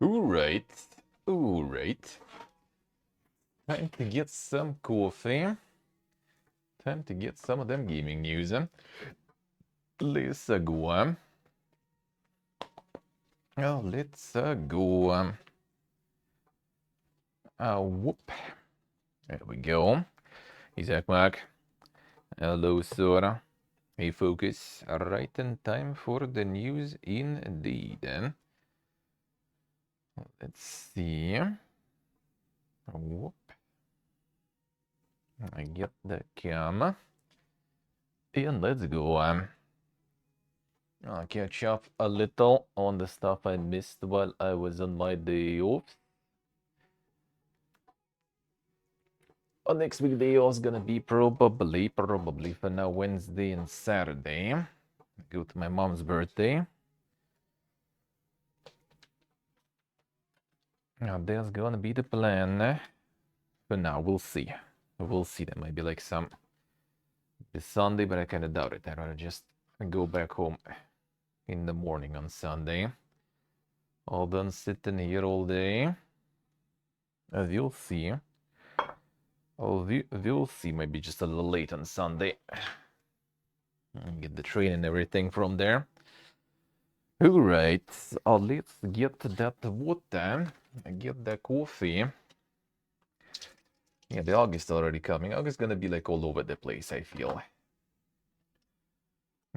Alright, alright. Time to get some coffee. Time to get some of them gaming news. Let's go. Oh, let's go. Whoop. There we go. Isaac Mac. Hello, Sora. Hey, focus. Right in time for the news indeed. Let's see. Whoop. I get the cam. And let's go. I'll catch up a little on the stuff I missed while I was on my day off. Next week day off is gonna be probably for now Wednesday and Saturday. Go to my mom's birthday. Now there's gonna be the plan. For now, we'll see. We'll see. That might be like some this Sunday, but I kind of doubt it. I'd rather just go back home in the morning on Sunday. All done sitting here all day. As you'll see. We'll see. Maybe just a little late on Sunday. Get the train and everything from there. Alright, let's get that water. Get the coffee. Yeah, the August already coming. August gonna be like all over the place, I feel.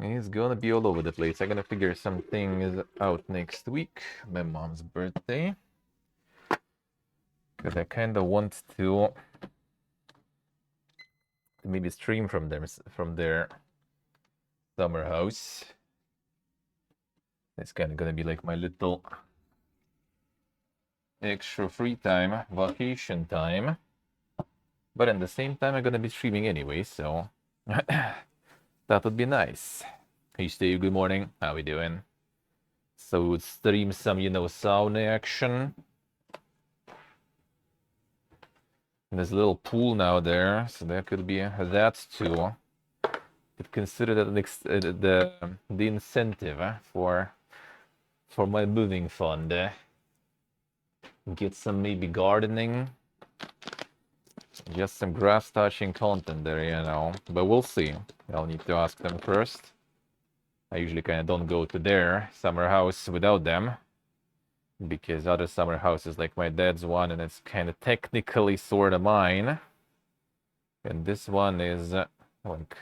It's gonna be all over the place. I'm gonna figure some things out next week. My mom's birthday. Because I kinda want to maybe stream from their summer house. It's kinda gonna be like my little extra free time, vacation time. But at the same time, I'm gonna be streaming anyway, so that would be nice. Hey Steve, good morning. How we doing? So stream some, sauna action. And there's a little pool now there, so that could be that too. Could consider that the incentive for my moving fund. Get some maybe gardening. Just some grass touching content there, but we'll see. I'll need to ask them first. I usually kind of don't go to their summer house without them, because other summer houses like my dad's one, and it's kind of technically sort of mine, and this one is like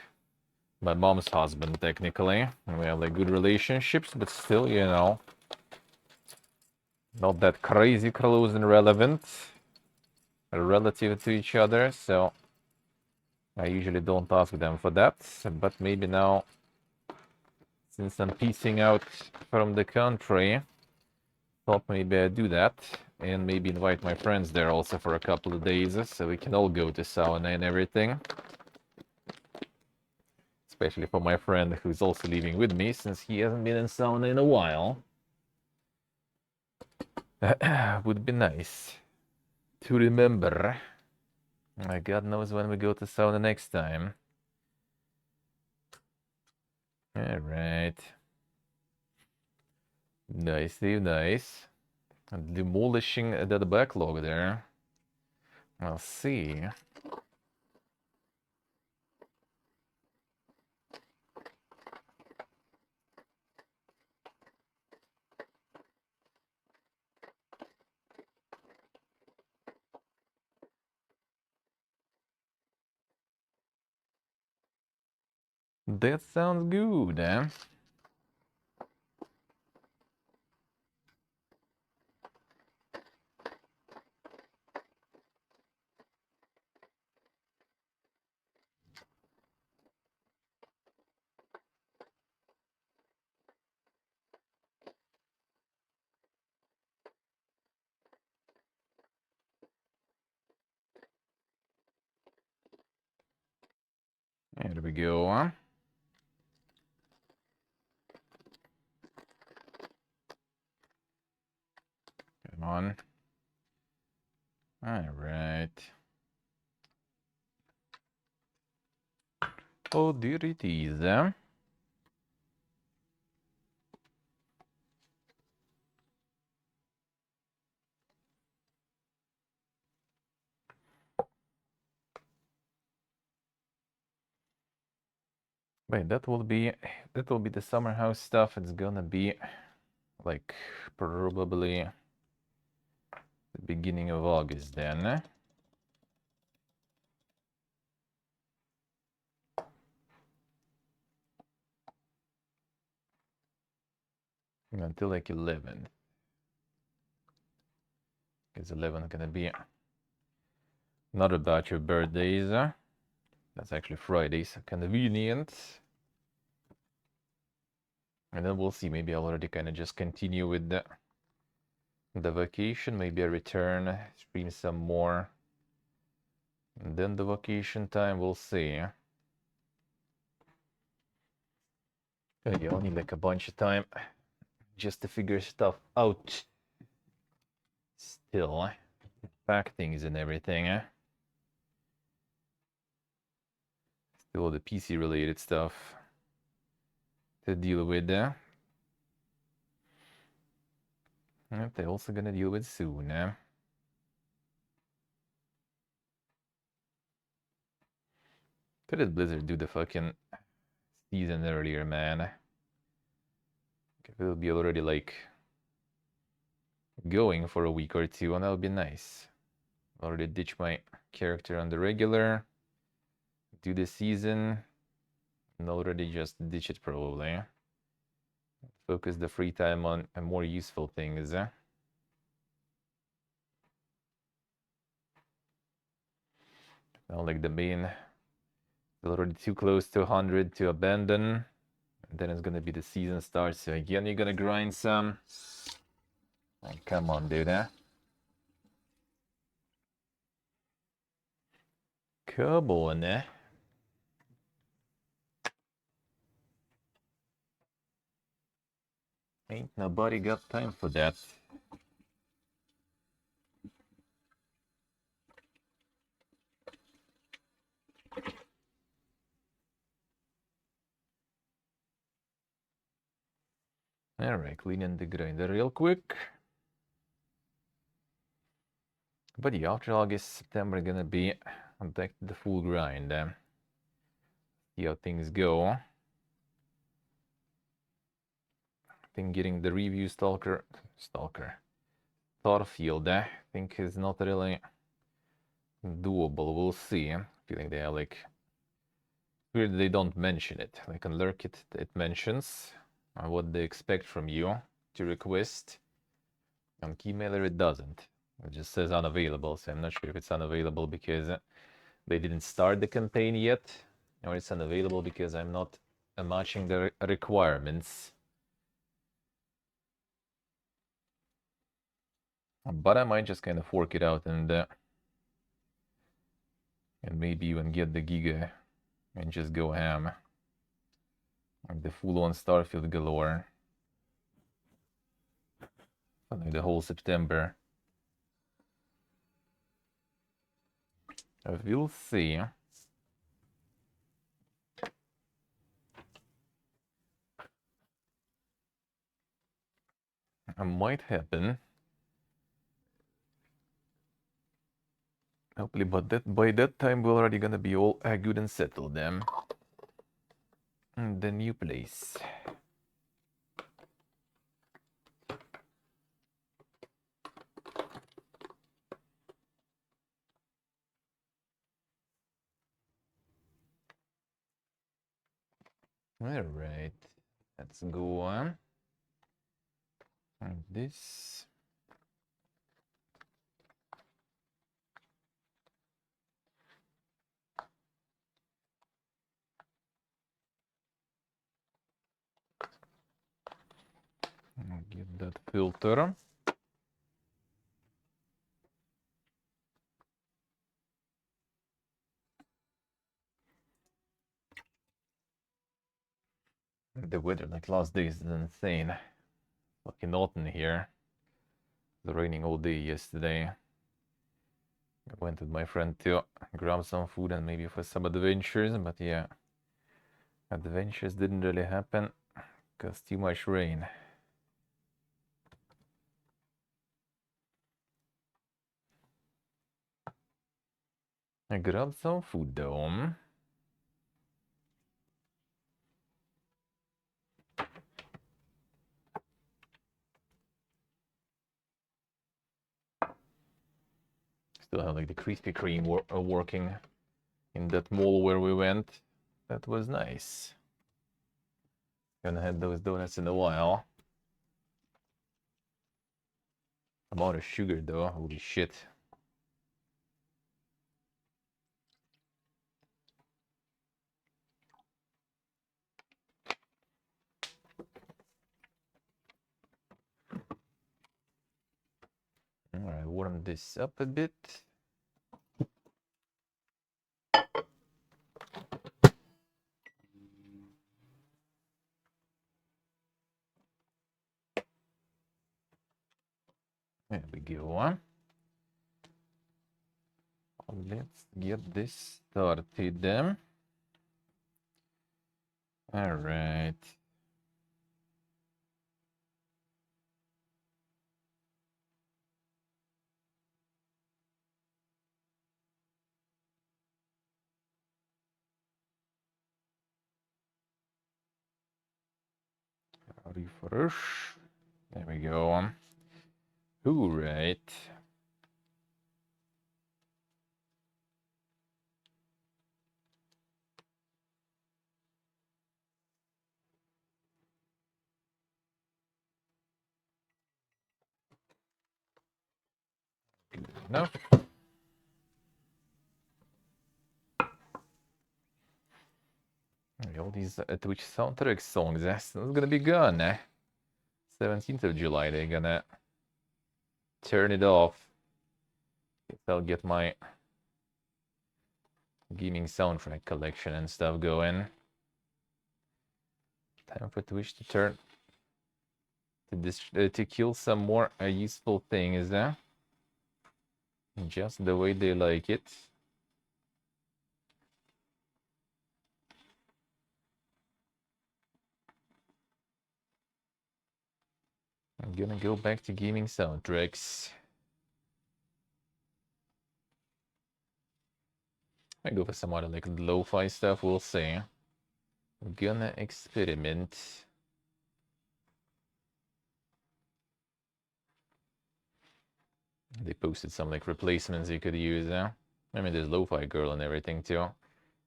my mom's husband technically, and we have like good relationships, but still, not that crazy close and relevant relative to each other, so I usually don't ask them for that. But maybe now, since I'm piecing out from the country, thought maybe I'd do that, and maybe invite my friends there also for a couple of days, so we can all go to sauna and everything. Especially for my friend who's also leaving with me, since he hasn't been in sauna in a while. Would be nice to remember. God knows when we go to sauna next time. All right. Nice, Steve, nice. Demolishing the backlog there. I'll see. That sounds good, eh? There we go. Come on. All right. Oh, dear it is. Wait, that will be the summer house stuff. It's gonna be like probably the beginning of August then. Until like 11. Because 11 gonna be not about your birthdays. That's actually Fridays. Convenient. And then we'll see. Maybe I'll already kind of just continue with the vacation. Maybe I return, stream some more. And then the vacation time, we'll see. You only like a bunch of time just to figure stuff out. Still, pack things and everything. Still the PC related stuff to deal with. They're also gonna deal with soon. Could have Blizzard do the fucking season earlier, man? It'll be already like going for a week or two, and that would be nice. Already ditch my character on the regular, do the season, and already just ditch it probably. Focus the free time on more useful things. Now, like the main, already too close to 100 to abandon. And then it's gonna be the season starts. So again, you're gonna grind some. Like, come on, dude, Come on, Ain't nobody got time for that. Alright, cleaning the grinder real quick. But yeah, after August, September gonna be back to the full grind. See how things go. I think getting the review Starfield, I think is not really doable. We'll see. Feeling they are like weird they don't mention it. Like on Lurk it mentions what they expect from you to request. On Keymailer it doesn't. It just says unavailable, so I'm not sure if it's unavailable because they didn't start the campaign yet, or it's unavailable because I'm not matching the requirements. But I might just kind of fork it out and maybe even get the Giga and just go ham. Like the full-on Starfield galore. Like the whole September. We'll see. It might happen. Hopefully, but by that time we're already gonna be all good and settled then. The new place. Alright, let's go on. Like this. Get that filter. The weather like last days is insane. Fucking autumn here. It was raining all day yesterday. I went with my friend to grab some food and maybe for some adventures, but yeah, adventures didn't really happen because too much rain. I grabbed some food though. Still have like the Krispy Kreme working in that mall where we went. That was nice. Gonna have those donuts in a while. I'm out of sugar though, holy shit. Alright, warm this up a bit. There we go. Let's get this started then. Alright. Refresh. There we go. Alright. Good enough. All these Twitch soundtrack songs, that's gonna be gone. 17th of July, they're gonna turn it off. Guess I'll get my gaming soundtrack collection and stuff going. Time for Twitch to turn to kill some more useful things, just the way they like it. I'm gonna go back to gaming soundtracks. I go for some other like lo-fi stuff, we'll see. I'm gonna experiment. They posted some like replacements you could use. I mean, there's Lo-Fi Girl and everything too. You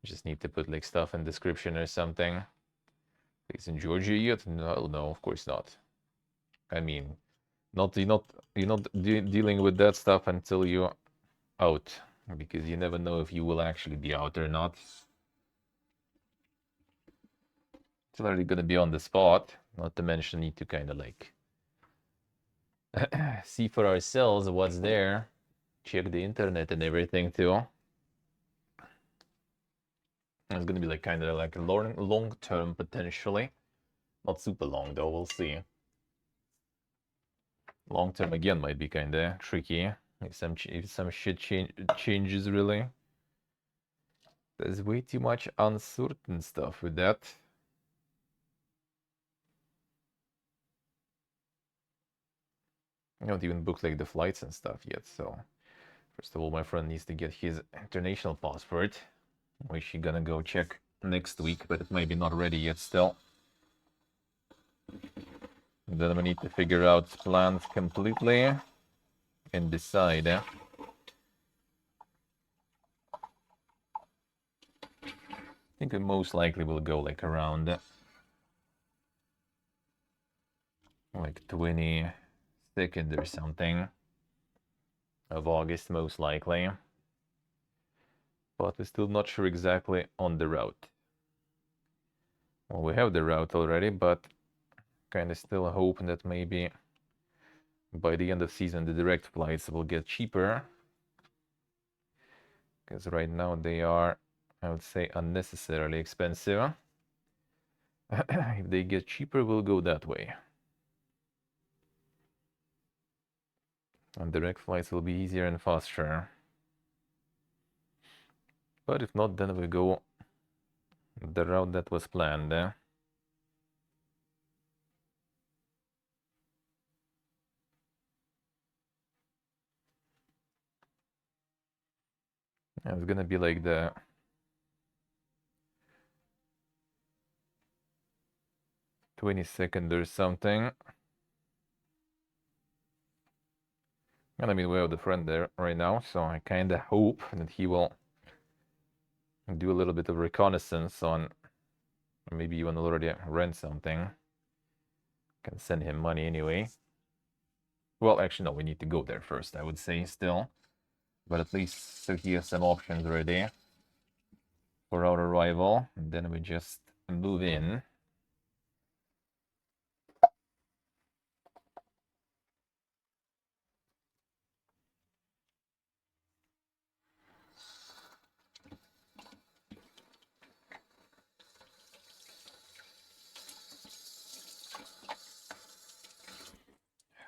just need to put like stuff in description or something. It's in Georgia yet? No, no, of course not. I mean, you're not dealing with that stuff until you're out, because you never know if you will actually be out or not. It's already gonna be on the spot. Not to mention, need to kind of like see for ourselves what's there, check the internet and everything too. It's gonna be like kind of like a long term potentially, not super long though. We'll see. Long term again might be kind of tricky if some shit changes really. There's way too much uncertain stuff with that. I don't even book like the flights and stuff yet. So first of all, my friend needs to get his international passport, which he's gonna go check next week, but it may be not ready yet still. And then we need to figure out plans completely and decide. I think we most likely will go like around like 22nd or something of August, most likely. But we're still not sure exactly on the route. Well, we have the route already, but kind of still hoping that maybe by the end of season the direct flights will get cheaper. Because right now they are, I would say, unnecessarily expensive. If they get cheaper, we'll go that way. And direct flights will be easier and faster. But if not, then we go the route that was planned. It's gonna be like the 22nd or something. And I mean, we have the friend there right now, so I kind of hope that he will do a little bit of reconnaissance on, or maybe even already rent something. Can send him money anyway. Well, actually, no, we need to go there first, I would say, still. But at least so he has some options ready for our arrival. And then we just move in.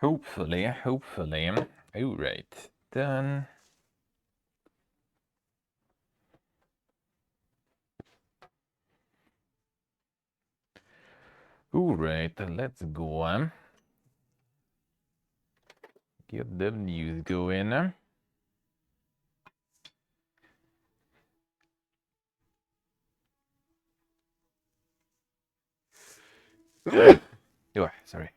Hopefully. All right, done. All right, let's go. Get the news going. Oh, sorry.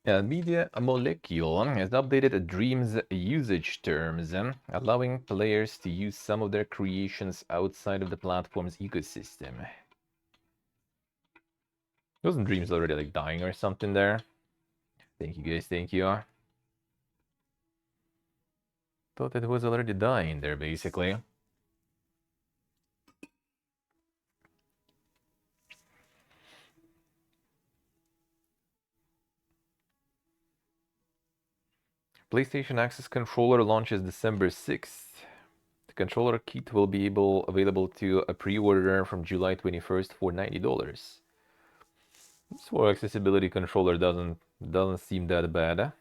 Media Molecule has updated Dream's usage terms, allowing players to use some of their creations outside of the platform's ecosystem. Wasn't Dreams already like dying or something there? Thank you guys, thank you. Thought it was already dying there, basically. PlayStation Access controller launches December 6th. The controller kit will be available to a pre-order from July 21st for $90. This for accessibility controller doesn't seem that bad.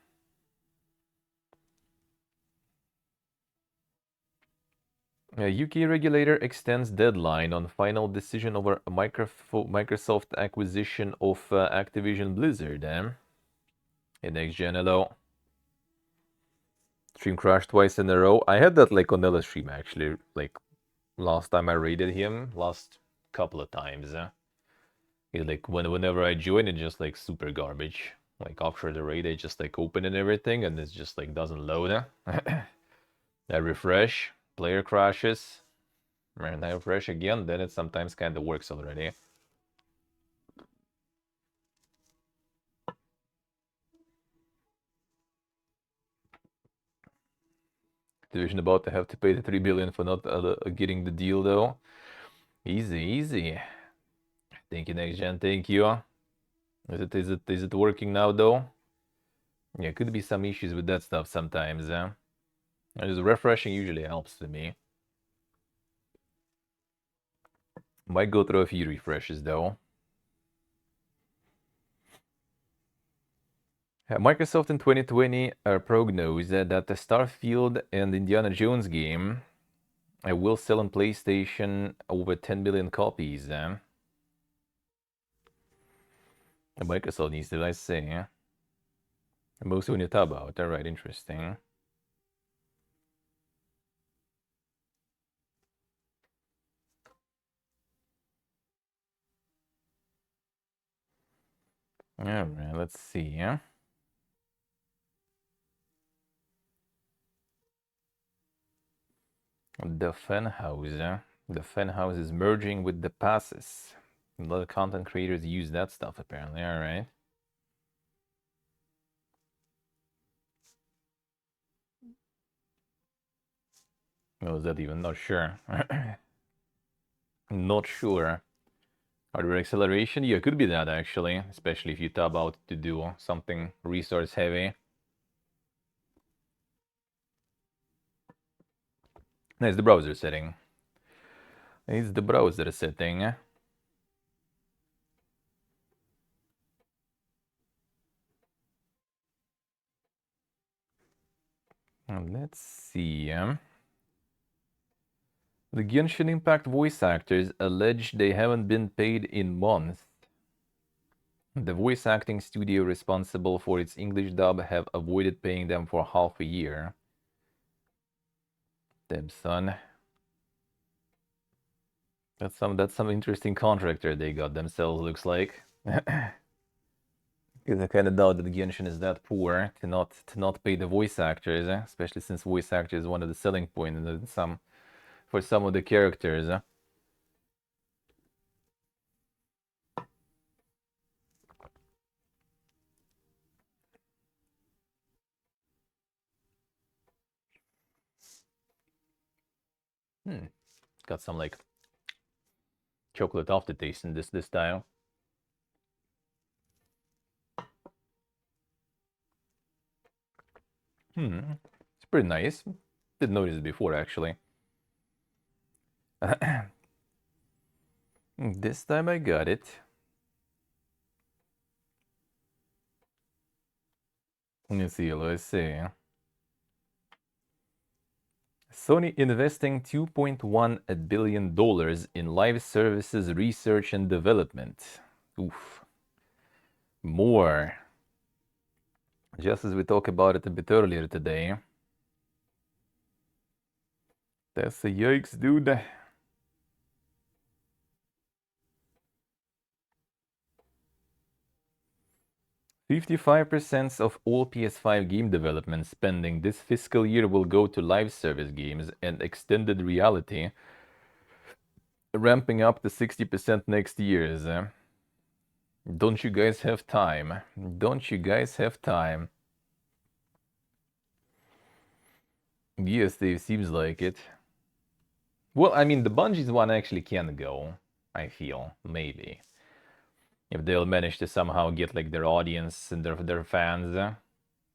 A UK regulator extends deadline on final decision over Microsoft acquisition of Activision Blizzard. In next gen, hello. Stream crashed twice in a row. I had that like on Ella stream actually, like last time I raided him, last couple of times. Like whenever I join, it's just like super garbage. Like after the raid, I just like open and everything, and it's just like doesn't load. I refresh, player crashes, and I refresh again. Then it sometimes kind of works already. Division about to have to pay the 3 billion for not getting the deal though. Easy. Thank you, next gen. Thank you. Is it working now though? Yeah, could be some issues with that stuff sometimes. Just refreshing usually helps to me. Might go through a few refreshes though. Microsoft in 2020 prognosed that the Starfield and Indiana Jones game will sell on PlayStation over 10 million copies. Microsoft needs to, I say. Mostly when you talk about it. Alright, interesting. Alright, let's see. The Funhouse. The Funhouse is merging with the Passes. A lot of content creators use that stuff apparently. Alright. What was that even? Not sure. Not sure. Hardware acceleration? Yeah, it could be that actually, especially if you tab out to do something resource heavy. It's the browser setting. It's the browser setting. Let's see. The Genshin Impact voice actors allege they haven't been paid in months. The voice acting studio responsible for its English dub have avoided paying them for half a year. Damn son. That's some interesting contractor they got themselves, looks like. Because I kind of doubt that Genshin is that poor to not pay the voice actors, especially since voice actor is one of the selling points in some for some of the characters. Hmm. Got some like chocolate aftertaste in this style. It's pretty nice. Didn't notice it before actually. This time I got it. Let's see, let's see. Sony investing $2.1 billion in live services research and development. Oof. More. Just as we talked about it a bit earlier today. That's a yikes, dude. 55% of all PS5 game development spending this fiscal year will go to live service games and extended reality, ramping up to 60% next year. Don't you guys have time? Don't you guys have time? Yes, Dave, seems like it. Well, I mean, the Bungie's one actually can go, I feel, maybe. If they'll manage to somehow get like their audience and their fans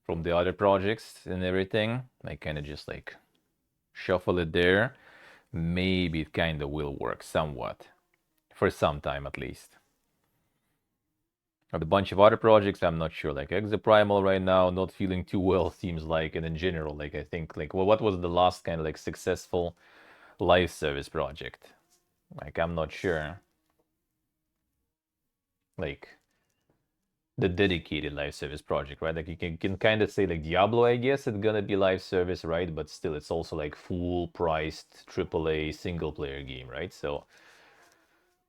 from the other projects and everything, like kind of just like shuffle it there, maybe it kind of will work somewhat. For some time at least. A bunch of other projects, I'm not sure. Like Exoprimal right now, not feeling too well, seems like, and in general, like I think, like, well, what was the last kind of like successful live service project? Like, I'm not sure. Like, the dedicated live service project, right? Like, you can kind of say, like, Diablo, I guess, it's gonna be live service, right? But still, it's also like full priced AAA single player game, right? So,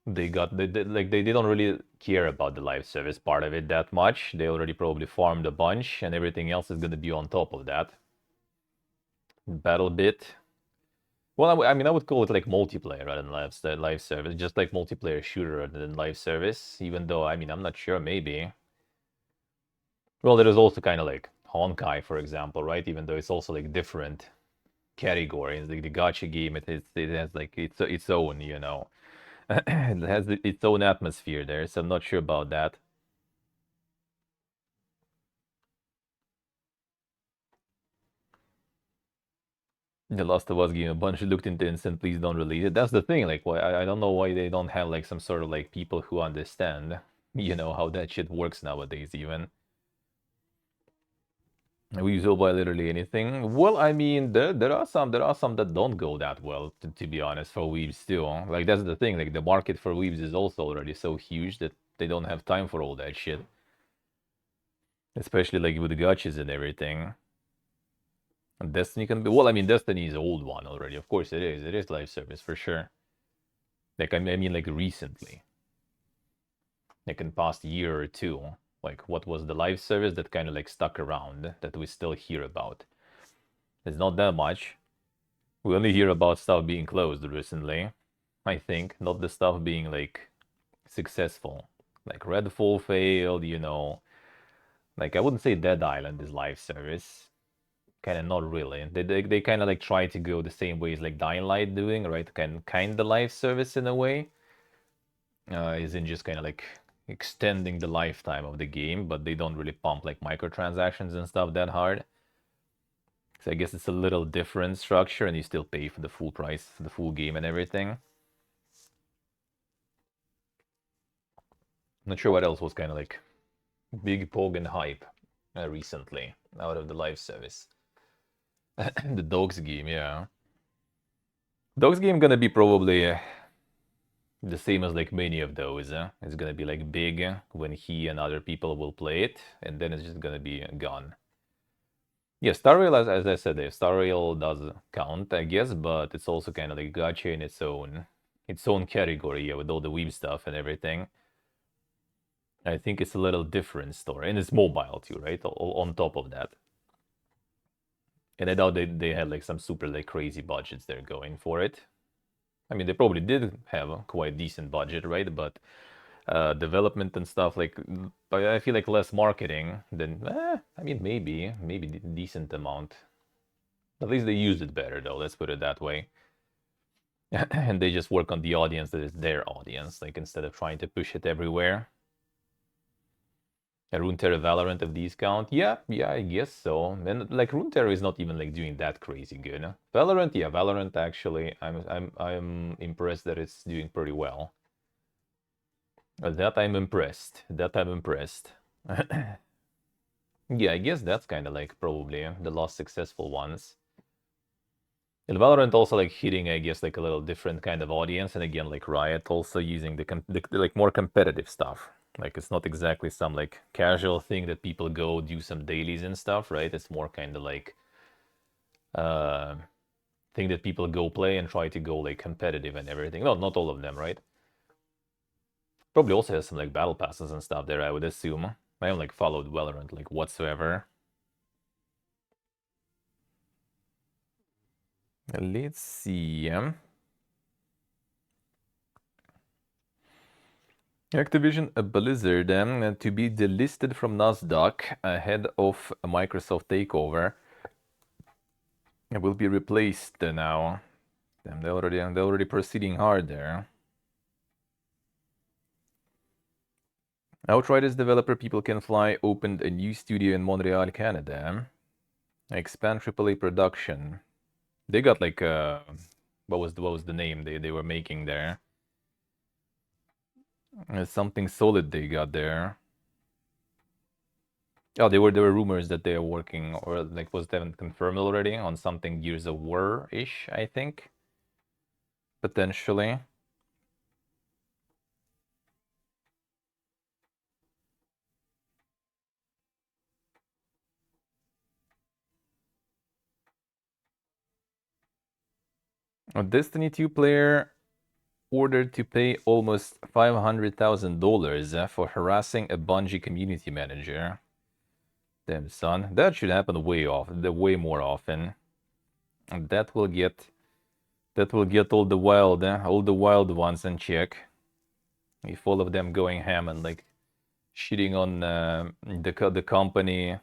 they don't really care about the live service part of it that much. They already probably farmed a bunch, and everything else is gonna be on top of that. BattleBit. Well, I mean, I would call it like multiplayer rather than live service, just like multiplayer shooter rather than live service. Even though, I mean, I'm not sure. Maybe. Well, there is also kind of like Honkai, for example, right? Even though it's also like different category. It's like the gacha game. It has like its own, it has its own atmosphere there. So I'm not sure about that. The Last of Us game, a bunch looked into it and said, please don't release it. That's the thing. Like, why I don't know why they don't have like some sort of like people who understand, how that shit works nowadays. Even we use by literally anything. Well, I mean, there are some that don't go that well. To be honest, for weebs too. Like that's the thing. Like the market for weebs is also already so huge that they don't have time for all that shit. Especially like with the gachas and everything. And Destiny can be, well, I mean, Destiny is an old one already. Of course it is. It is live service for sure. Like I mean like recently. Like in past year or two. Like what was the live service that kind of like stuck around that we still hear about? It's not that much. We only hear about stuff being closed recently. I think. Not the stuff being like successful. Like Redfall failed. Like I wouldn't say Dead Island is live service. Kind of not really. They kind of like try to go the same way as like Dying Light doing, right? Kind of live service in a way, is in just kind of like extending the lifetime of the game, but they don't really pump like microtransactions and stuff that hard. So I guess it's a little different structure, and you still pay for the full price, for the full game and everything. Not sure what else was kind of like big Pogan hype recently out of the live service. The Dogs game, yeah. Dogs game gonna be probably the same as like many of those. It's gonna be like big when he and other people will play it, and then it's just gonna be gone. Yeah, Star Rail, as I said, Star Rail does count, I guess, but it's also kind of like gacha in its own category, yeah, with all the weeb stuff and everything. I think it's a little different story, and it's mobile too, right? On top of that, and I doubt they had like some super like crazy budgets they're going for it. I mean, they probably did have a quite decent budget, right? But development and stuff like, I feel like less marketing than. I mean, maybe decent amount. At least they used it better, though. Let's put it that way. And they just work on the audience that is their audience, like instead of trying to push it everywhere. A Runeterra Valorant of these count? Yeah, I guess so. And like Runeterra is not even like doing that crazy good. Valorant, yeah, Valorant actually, I'm impressed that it's doing pretty well. That I'm impressed. Yeah, I guess that's kind of like probably the last successful ones. And Valorant also like hitting, I guess, like a little different kind of audience, and again, like Riot also using the like more competitive stuff. Like it's not exactly some like casual thing that people go do some dailies and stuff, right? It's more kind of like uh thing that people go play and try to go like competitive and everything. Well, not all of them, right? Probably also has some like battle passes and stuff there, I would assume. I haven't like followed Valorant like whatsoever. Let's see. Activision Blizzard to be delisted from Nasdaq ahead of a Microsoft takeover. It will be replaced now. Damn, they're already proceeding hard there. Outriders developer People Can Fly opened a new studio in Montreal, Canada. Expand AAA production. They got like what was the name they were making there? Something solid they got there. Oh, there were rumors that they are working, or like was that confirmed already on something Gears of War-ish, I think. Potentially. A Destiny 2 player ordered to pay almost $500,000 for harassing a Bungie community manager. Damn, son. That should happen way more often. And that will get all the wild ones in check. If all of them going ham and like shitting on the company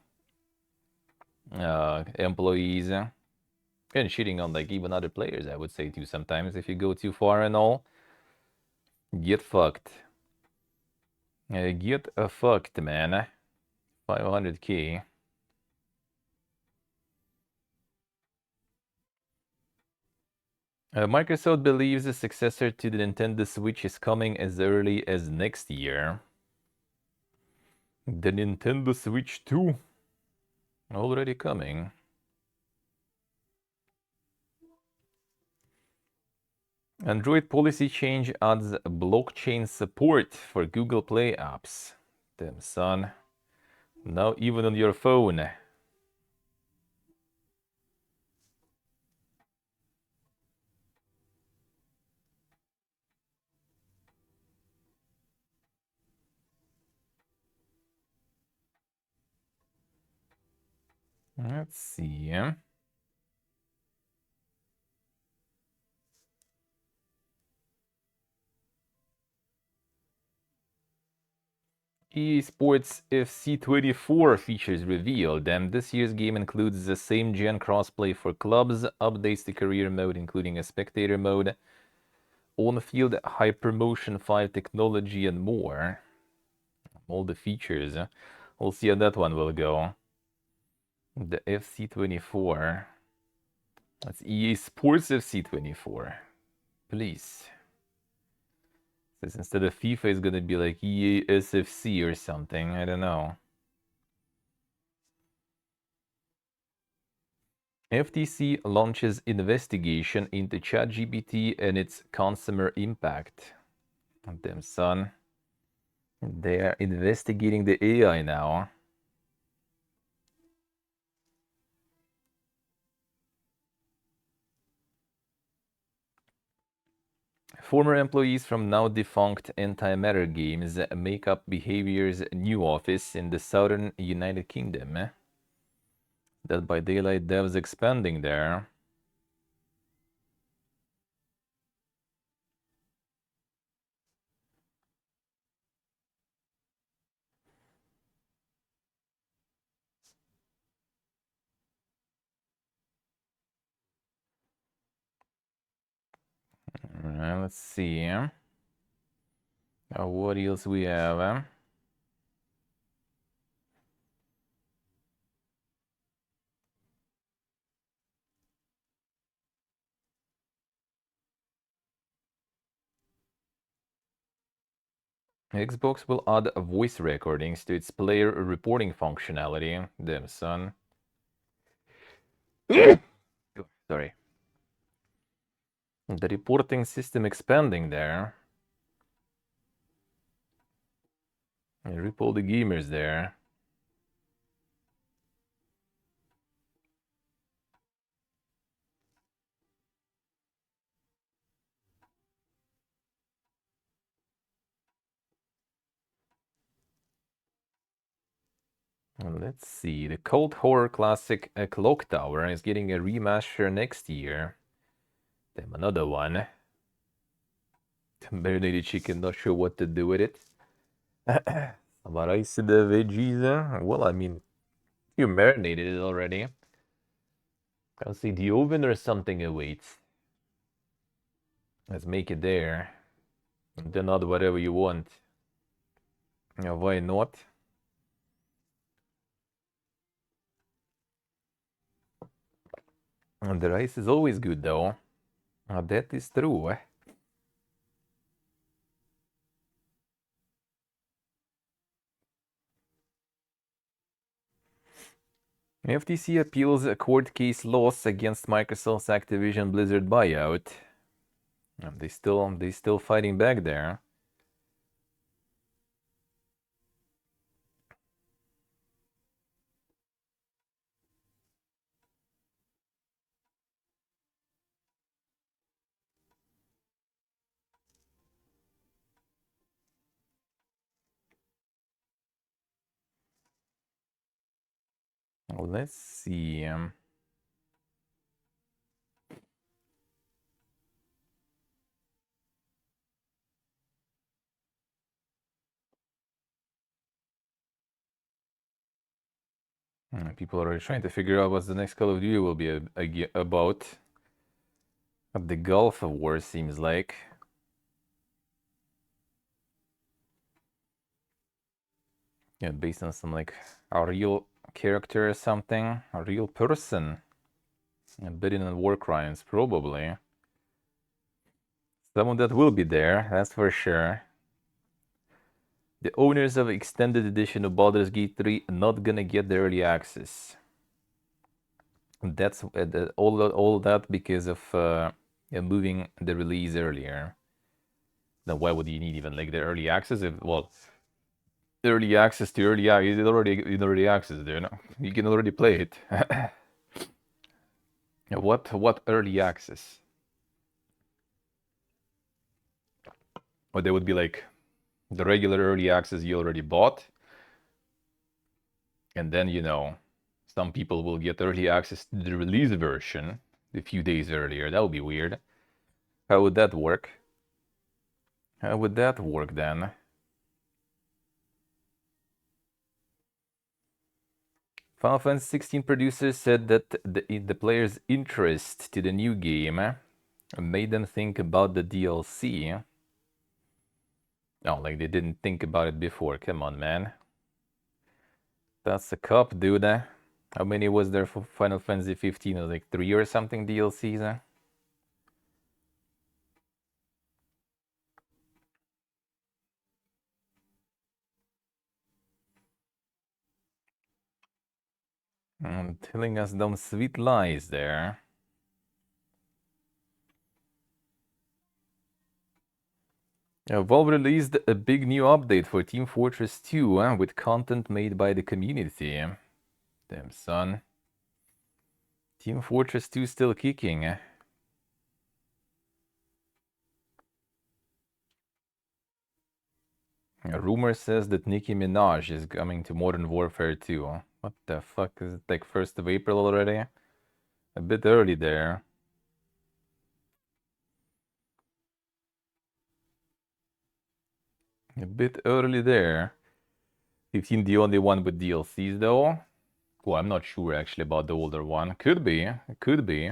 employees and shitting on like even other players, I would say too sometimes if you go too far and all. Get fucked. Get fucked, man. 500k. Microsoft believes a successor to the Nintendo Switch is coming as early as next year. The Nintendo Switch 2 already coming. Android policy change adds blockchain support for Google Play apps. Damn, son. Now even on your phone. Let's see. EA Sports FC24 features revealed, and this year's game includes the same gen crossplay for clubs, updates to career mode including a spectator mode, on-field Hypermotion 5 technology, and more. All the features. We'll see how that one will go. The FC24. That's EA Sports FC24. Please. Says instead of FIFA, it's gonna be like EA SFC or something. I don't know. FTC launches investigation into ChatGPT and its consumer impact. Damn, son. They are investigating the AI now. Former employees from now defunct Antimatter Games make up Behavior's new office in the southern United Kingdom. Dead by Daylight devs expanding there. Alright, let's see. What else we have? Xbox will add voice recordings to its player reporting functionality. Damn, son. Sorry. The reporting system expanding there. And rip all the gamers there. Let's see. The cult horror classic Clock Tower is getting a remaster next year. Damn, another one. Marinated chicken, not sure what to do with it. Rice the veggies. Well, I mean, you marinated it already. I'll see the oven or something awaits. Let's make it there. And then add whatever you want. Yeah, why not? And the rice is always good though. That is true. FTC appeals a court case loss against Microsoft's Activision Blizzard buyout. They still fighting back there. Let's see. People are trying to figure out what the next Call of Duty will be about. The Gulf War seems like. Yeah, based on some like a real character or something, a real person. A bit in war crimes, probably. Some of that will be there, that's for sure. The owners of extended edition of Baldur's Gate 3 are not gonna get the early access. That's all that because of moving the release earlier. Then why would you need even like the early access? Well, early access to early access, it's already in early access there. No, you can already play it. What early access? Or there would be like the regular early access you already bought, and then some people will get early access to the release version a few days earlier. That would be weird. How would that work? How would that work then? Final Fantasy 16 producers said that the players' interest to the new game made them think about the DLC. No, like they didn't think about it before. Come on, man. That's a cup, dude. How many was there for Final Fantasy 15? Like 3 or something DLCs? Telling us some sweet lies there. Valve released a big new update for Team Fortress 2 with content made by the community. Damn, son. Team Fortress 2 still kicking. A rumor says that Nicki Minaj is coming to Modern Warfare 2. What the fuck? Is it like 1st of April already? A bit early there. A bit early there. 15 the only one with DLCs though? Well, I'm not sure actually about the older one. Could be. It could be.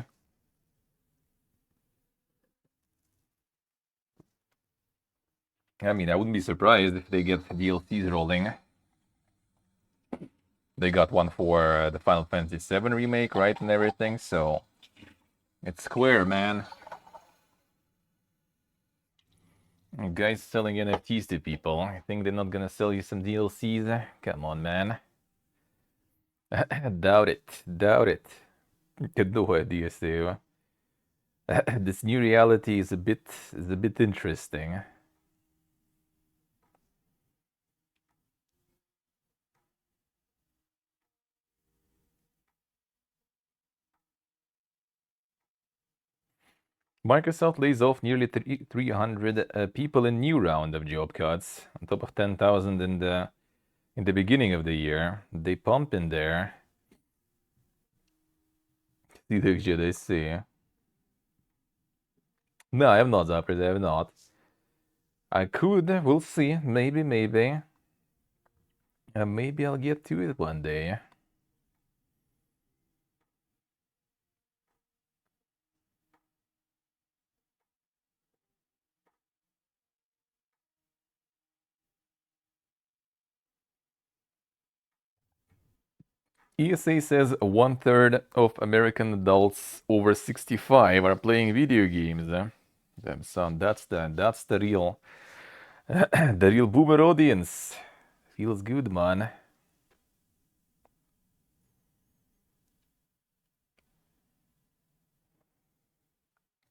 I mean, I wouldn't be surprised if they get DLCs rolling. They got one for the Final Fantasy VII remake, right, and everything, so it's Square, man. Guys selling NFTs to people. I think they're not gonna sell you some DLCs. Come on, man. Doubt it. Doubt it. Got no idea, Steve. This new reality is a bit interesting. Microsoft lays off nearly 300 people in new round of job cuts, on top of 10,000 in the beginning of the year. They pump in there. I see. No, I have not, Zappers, I have not. I could, we'll see. Maybe. Maybe I'll get to it one day. ESA says 1/3 of American adults over 65 are playing video games. Damn son, that's the real the real boomer audience. Feels good, man.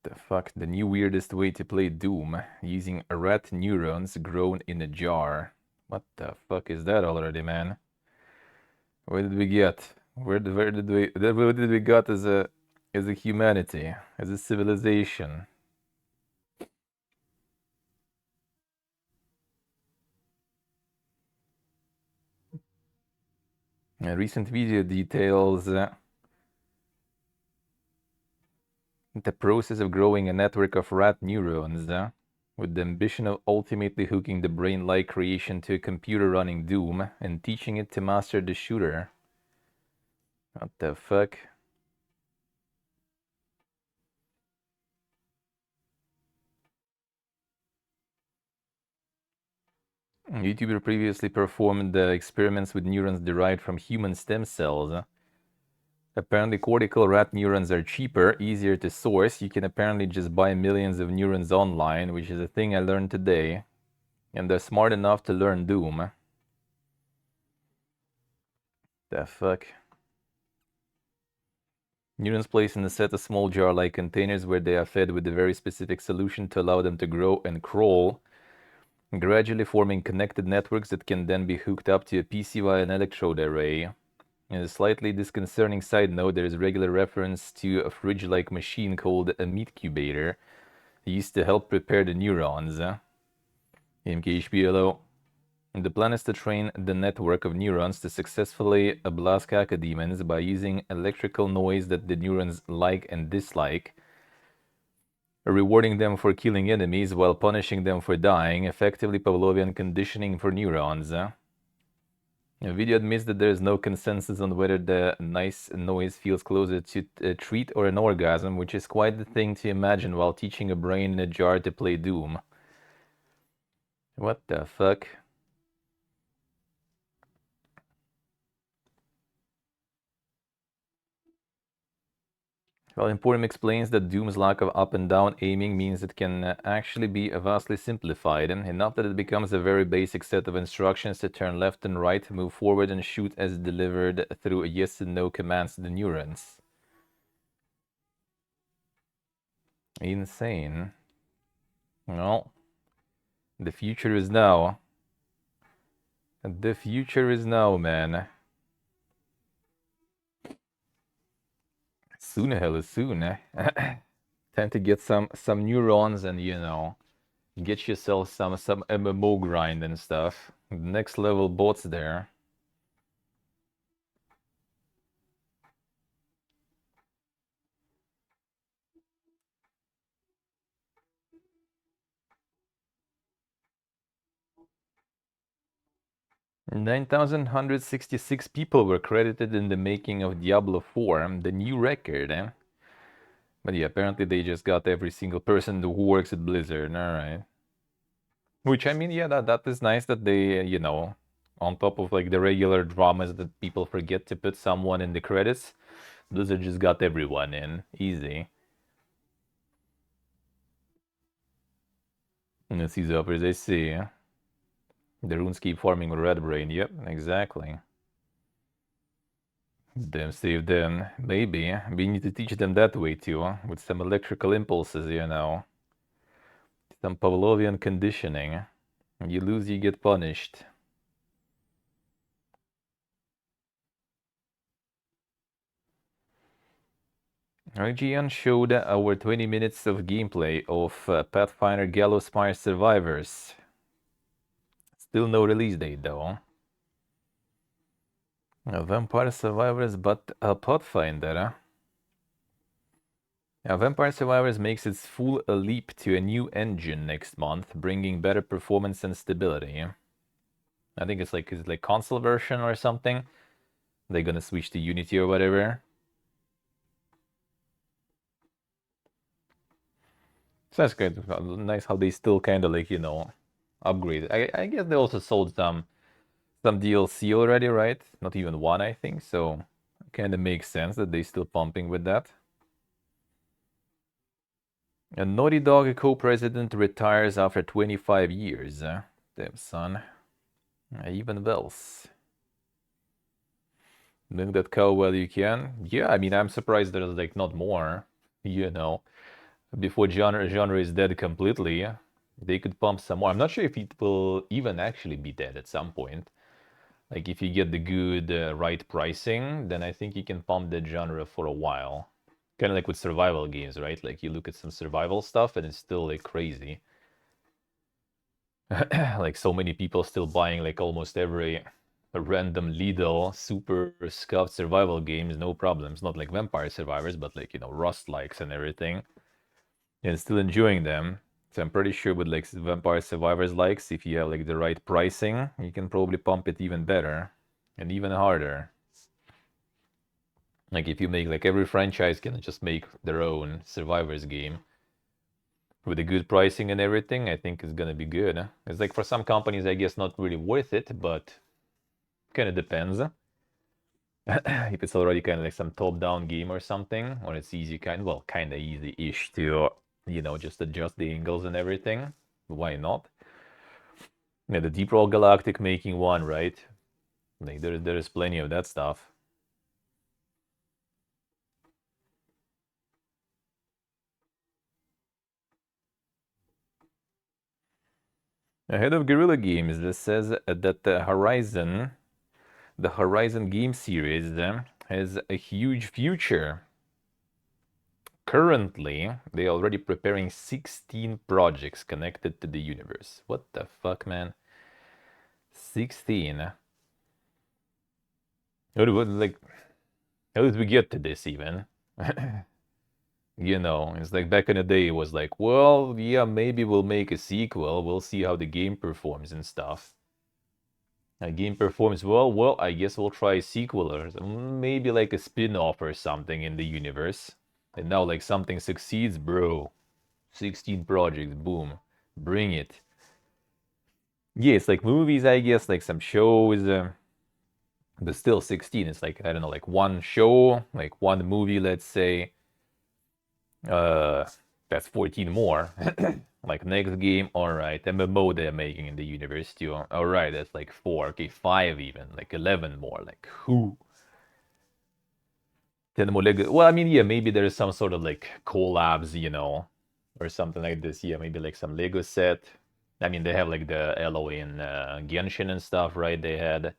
The fuck, the new weirdest way to play Doom, using rat neurons grown in a jar. What the fuck is that already, man? Where did we get? Where did we got as a humanity, as a civilization? Recent video details the process of growing a network of rat neurons with the ambition of ultimately hooking the brain-like creation to a computer running Doom and teaching it to master the shooter. What the fuck? YouTuber previously performed experiments with neurons derived from human stem cells. Apparently cortical rat neurons are cheaper, easier to source. You can apparently just buy millions of neurons online, which is a thing I learned today. And they're smart enough to learn Doom. The fuck? Neurons placed in a set of small jar-like containers where they are fed with a very specific solution to allow them to grow and crawl, gradually forming connected networks that can then be hooked up to a PC via an electrode array. In a slightly disconcerting side note, there is regular reference to a fridge-like machine called a meat cubator, used to help prepare the neurons. MKHPLO. The plan is to train the network of neurons to successfully blast cacodemons by using electrical noise that the neurons like and dislike, rewarding them for killing enemies while punishing them for dying, effectively Pavlovian conditioning for neurons. The video admits that there is no consensus on whether the nice noise feels closer to a treat or an orgasm, which is quite the thing to imagine while teaching a brain in a jar to play Doom. What the fuck? Well, Emporium explains that Doom's lack of up and down aiming means it can actually be vastly simplified, enough that it becomes a very basic set of instructions to turn left and right, move forward and shoot as delivered through yes and no commands to the neurons. Insane. Well, the future is now. The future is now, man. Soon, hell is soon. Time to get some neurons and, you know, Get yourself some MMO grind and stuff. Next level bots there. Nine thousand one hundred 166 people were credited in the making of Diablo 4, the new record, eh? But yeah, apparently they just got every single person who works at Blizzard, alright. Which, I mean, yeah, that is nice that they, you know, on top of like the regular dramas that people forget to put someone in the credits, Blizzard just got everyone in. Easy. And let's see the uppers, I see. The runes keep forming with Red Brain. Yep, exactly. Them save them. Maybe. We need to teach them that way too, huh? With some electrical impulses, you know. Some Pavlovian conditioning. You lose, you get punished. IGN showed our 20 minutes of gameplay of Pathfinder Gallowspire Survivors. Still no release date though. Vampire Survivors, but Pathfinder. Vampire Survivors makes its full leap to a new engine next month, bringing better performance and stability. I think it's like console version or something. They're gonna switch to Unity or whatever. So that's good. Nice how they still kind of like, you know, upgrade. I guess they also sold some DLC already, right? Not even one, I think. So kind of makes sense that they still pumping with that. A Naughty Dog co-president retires after 25 years. Damn son. Even Wells. Milk that cow while you can. Yeah, I mean, I'm surprised there's like not more, you know. Before genre is dead completely, they could pump some more. I'm not sure if it will even actually be dead at some point. Like if you get the good right pricing, then I think you can pump that genre for a while. Kind of like with survival games, right? Like you look at some survival stuff and it's still like crazy. Like so many people still buying like almost every random Lidl super scuffed survival games, no problems. Not like Vampire Survivors, but like, you know, Rust likes and everything. And still enjoying them. So I'm pretty sure with like Vampire Survivors likes, if you have like the right pricing, you can probably pump it even better and even harder. Like if you make like every franchise can just make their own Survivors game with a good pricing and everything, I think it's gonna be good. It's like for some companies, I guess not really worth it, but kind of depends. If it's already kind of like some top-down game or something, or it's easy well, kind of easy-ish to, you know, just adjust the angles and everything. Why not? Yeah, the Deep Rock Galactic making one, right? Like there is plenty of that stuff. Ahead of Guerrilla Games, this says that the Horizon game series has a huge future. Currently, they're already preparing 16 projects connected to the universe. What the fuck, man? 16. Like, how did we get to this even? You know, it's like back in the day, it was like, well, yeah, maybe we'll make a sequel. We'll see how the game performs and stuff. A game performs well, I guess we'll try a sequel or maybe like a spin-off or something in the universe. And now like something succeeds, bro. 16 projects, boom. Bring it. Yeah, it's like movies, I guess, like some shows, but still 16. It's like, I don't know, like one show, like one movie, let's say. Uh, that's 14 more. Like next game, all right. MMO they're making in the universe too. All right, that's like 4. Okay, 5 even, like 11 more. Like who? 10 more Lego. Well, I mean, yeah, maybe there's some sort of like collabs, you know, or something like this. Yeah, maybe like some Lego set. I mean, they have like the Elo in Genshin and stuff, right? They had.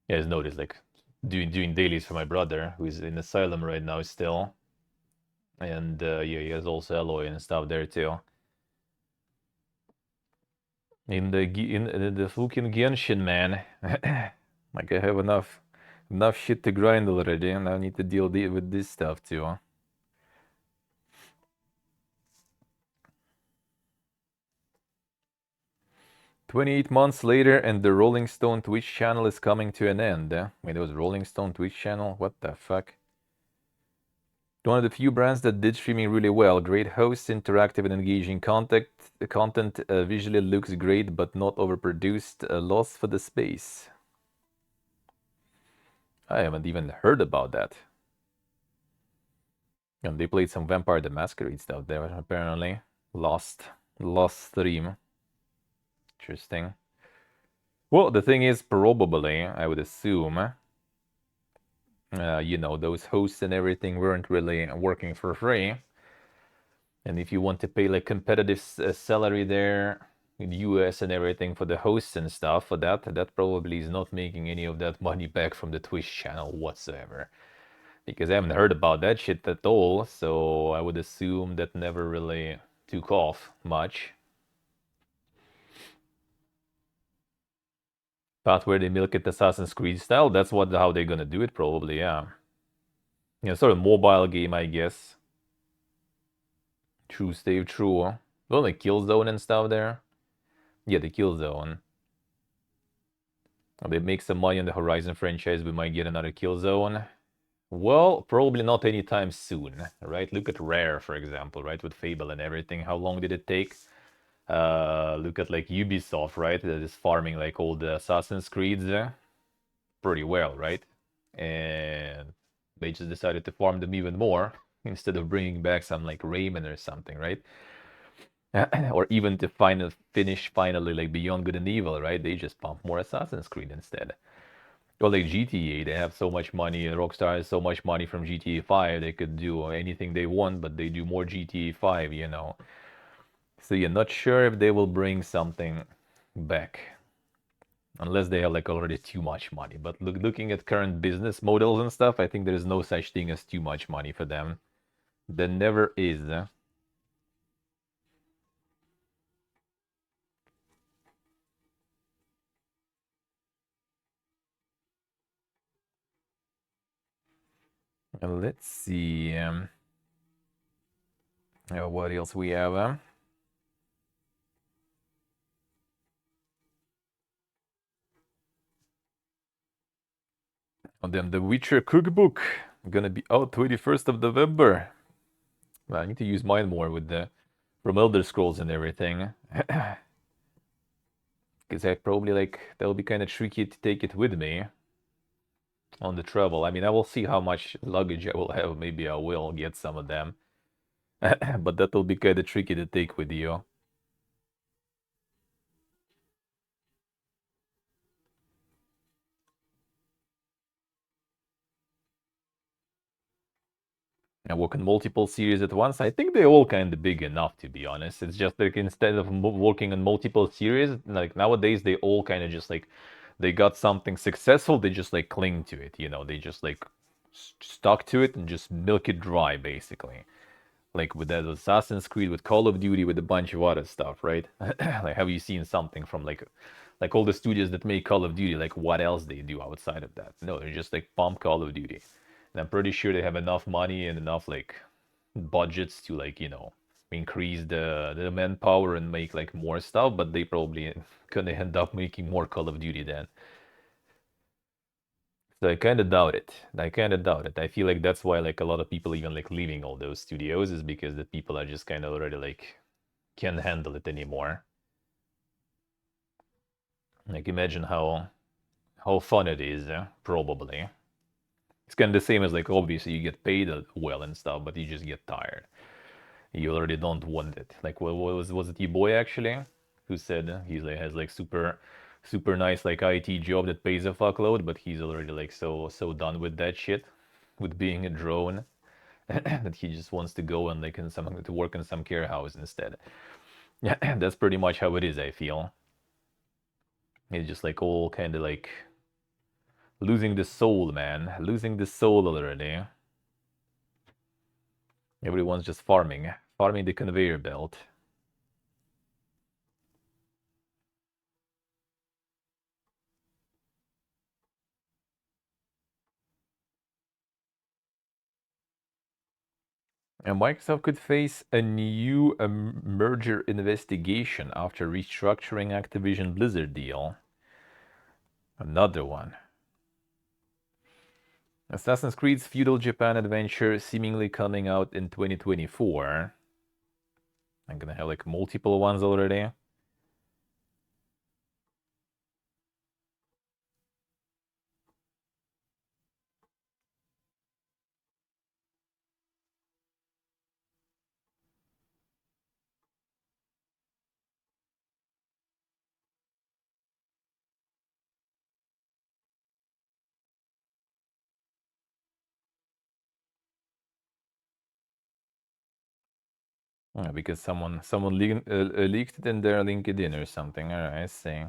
Yeah, I just noticed like doing dailies for my brother who's in asylum right now still, and yeah, he has also Eloy and stuff there too. in the fucking Genshin, man. Like I have enough shit to grind already, and I need to deal with this stuff too. 28 months later, and the Rolling Stone Twitch channel is coming to an end. Wait, it was Rolling Stone Twitch channel? What the fuck? One of the few brands that did streaming really well. Great hosts, interactive and engaging content. The content visually looks great, but not overproduced. Loss for the space. I haven't even heard about that. And they played some Vampire the Masquerade stuff there, apparently. Lost stream. Interesting. Well, the thing is, probably, I would assume, you know, those hosts and everything weren't really working for free. And if you want to pay like competitive salary there in the US and everything for the hosts and stuff, for that probably is not making any of that money back from the Twitch channel whatsoever. Because I haven't heard about that shit at all, so I would assume that never really took off much. But where they milk it Assassin's Creed style, that's how they're gonna do it probably, yeah. Yeah, sort of mobile game, I guess. True, Steve, true. Only Killzone and stuff there. Yeah, the Killzone. They make some money on the Horizon franchise, we might get another Killzone. Well, probably not anytime soon, right? Look at Rare, for example, right? With Fable and everything. How long did it take? Look at like Ubisoft, right? That is farming like all the Assassin's Creeds pretty well, right? And they just decided to farm them even more instead of bringing back some like Rayman or something, right? Or even to finish finally like Beyond Good and Evil, right? They just pump more Assassin's Creed instead. Or like GTA, they have so much money. Rockstar has so much money from GTA 5. They could do anything they want, but they do more GTA 5, you know. So you're not sure if they will bring something back. Unless they have like already too much money. But looking at current business models and stuff, I think there is no such thing as too much money for them. There never is. Let's see. What else we have? And then the Witcher cookbook gonna be out 21st of November. Well, I need to use mine more with the from Elder Scrolls and everything. Because I probably like that'll be kind of tricky to take it with me on the travel. I mean, I will see how much luggage I will have. Maybe I will get some of them. But that'll be kind of tricky to take with you. And work on multiple series at once. I think they're all kind of big enough, to be honest. It's just like instead of working on multiple series, like nowadays they all kind of just like they got something successful, they just like cling to it, you know, they just like stuck to it and just milk it dry, basically. Like with that Assassin's Creed, with Call of Duty, with a bunch of other stuff, right? Like, have you seen something from like all the studios that make Call of Duty? Like, what else they do outside of that? No, they're just like pump Call of Duty, and I'm pretty sure they have enough money and enough like budgets to like increase the manpower and make like more stuff. But they probably gonna end up making more Call of Duty then. So I kind of doubt it. I kind of doubt it. I feel like that's why like a lot of people even like leaving all those studios is because the people are just kind of already like can't handle it anymore. Like imagine how fun it is, probably. It's kind of the same as like obviously you get paid well and stuff, but you just get tired. You already don't want it. Like what was it your boy actually who said he's like has like super nice like IT job that pays a fuckload, but he's already like so done with that shit, with being a drone, that he just wants to go and like to work in some care house instead. Yeah, that's pretty much how it is, I feel. It's just like all kind of like losing the soul, man. Losing the soul already. Everyone's just farming the conveyor belt. And Microsoft could face a new merger investigation after restructuring Activision Blizzard deal. Another one. Assassin's Creed's Feudal Japan adventure seemingly coming out in 2024. I'm gonna have like multiple ones already. Because someone leaked it in their LinkedIn or something. All right, I see.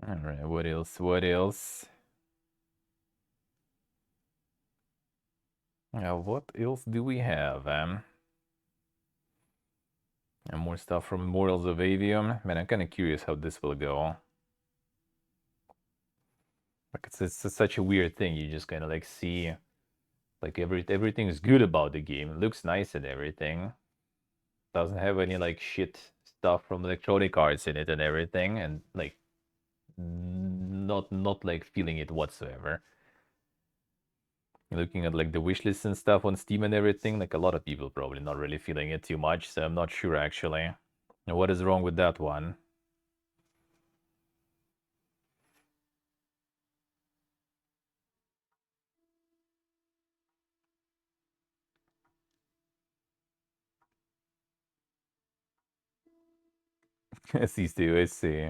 All right, what else? What else? What else do we have? And more stuff from Immortals of Avium. Man, I'm kind of curious how this will go. Like it's such a weird thing. You just kind of like see, like everything is good about the game. It looks nice and everything. Doesn't have any like shit stuff from Electronic Arts in it and everything, and like not like feeling it whatsoever. Looking at like the wishlist and stuff on Steam and everything, like a lot of people probably not really feeling it too much, so I'm not sure actually. And what is wrong with that one? I see, Stu, I see.